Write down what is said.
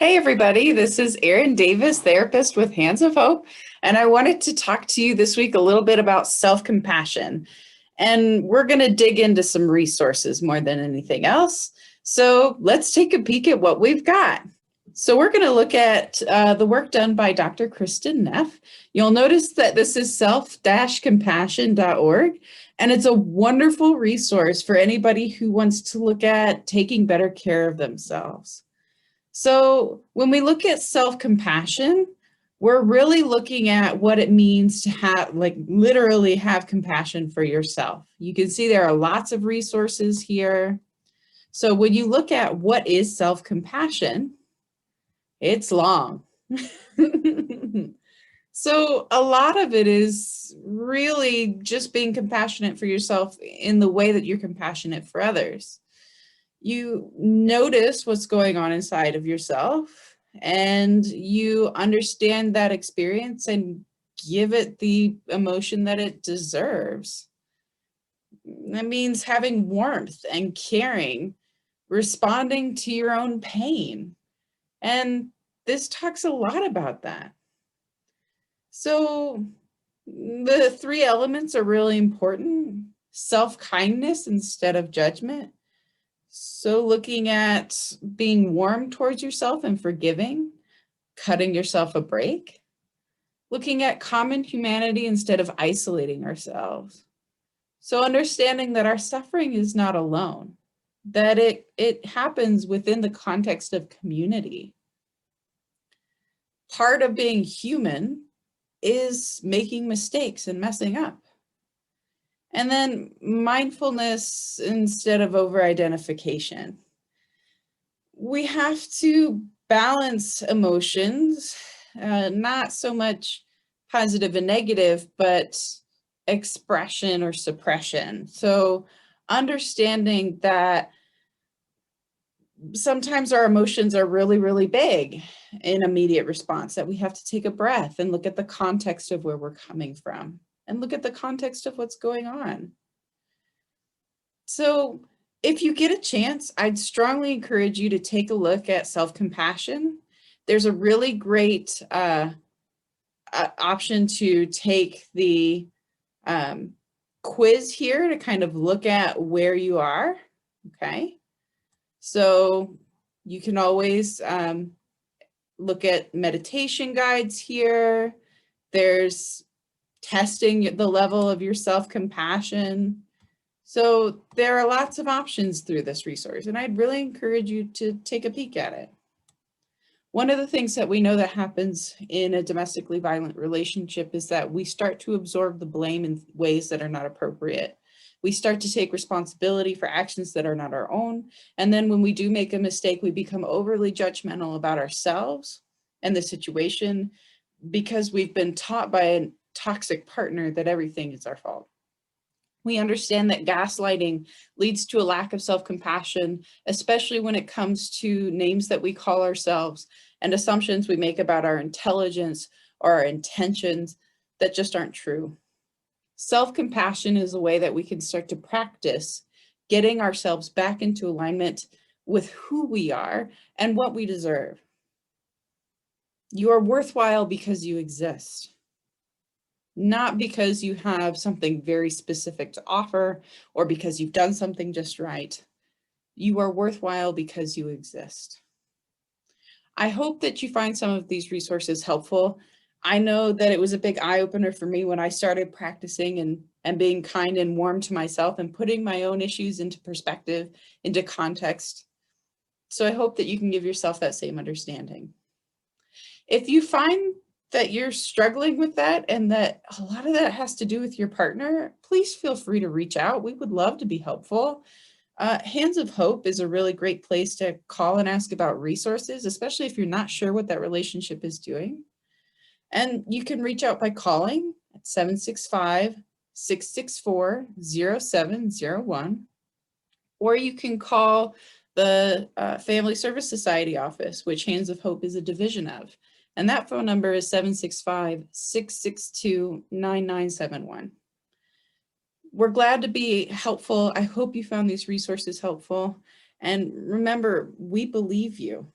Hey everybody, this is Erin Davis, therapist with Hands of Hope, and I wanted to talk to you this week a little bit about self-compassion. And we're going to dig into some resources more than anything else. So let's take a peek at what we've got. So we're going to look at the work done by Dr. Kristen Neff. You'll notice that this is self-compassion.org, and it's a wonderful resource for anybody who wants to look at taking better care of themselves. So when we look at self-compassion, we're really looking at what it means to have, like, literally have compassion for yourself. You can see there are lots of resources here. So when you look at what is self-compassion, it's long. So a lot of it is really just being compassionate for yourself in the way that you're compassionate for others. You notice what's going on inside of yourself and you understand that experience and give it the emotion that it deserves. That means having warmth and caring, responding to your own pain. And this talks a lot about that. So the three elements are really important. Self-kindness instead of judgment. So looking at being warm towards yourself and forgiving, cutting yourself a break, looking at common humanity instead of isolating ourselves. So understanding that our suffering is not alone, that it happens within the context of community. Part of being human is making mistakes and messing up. And then mindfulness instead of over-identification. We have to balance emotions, not so much positive and negative, but expression or suppression. So understanding that sometimes our emotions are really, really big in immediate response, that we have to take a breath and look at the context of where we're coming from and look at the context of what's going on. So if you get a chance, I'd strongly encourage you to take a look at self-compassion. There's a really great option to take the quiz here to kind of look at where you are, okay? So you can always look at meditation guides here. There's testing the level of your self-compassion. So there are lots of options through this resource, and I'd really encourage you to take a peek at it. One of the things that we know that happens in a domestically violent relationship is that we start to absorb the blame in ways that are not appropriate. We start to take responsibility for actions that are not our own. And then when we do make a mistake, we become overly judgmental about ourselves and the situation because we've been taught by a toxic partner that everything is our fault. We understand that gaslighting leads to a lack of self-compassion, especially when it comes to names that we call ourselves and assumptions we make about our intelligence or our intentions that just aren't true. Self-compassion is a way that we can start to practice getting ourselves back into alignment with who we are and what we deserve. You are worthwhile because you exist, not because you have something very specific to offer or because you've done something just right. You are worthwhile because you exist. I hope that you find some of these resources helpful. I know that it was a big eye-opener for me when I started practicing and being kind and warm to myself and putting my own issues into perspective, into context. So I hope that you can give yourself that same understanding. If you find that you're struggling with that and that a lot of that has to do with your partner, please feel free to reach out. We would love to be helpful. Hands of Hope is a really great place to call and ask about resources, especially if you're not sure what that relationship is doing. And you can reach out by calling at 765-664-0701, or you can call the Family Service Society office, which Hands of Hope is a division of. And that phone number is 765-662-9971. We're glad to be helpful. I hope you found these resources helpful. And remember, we believe you.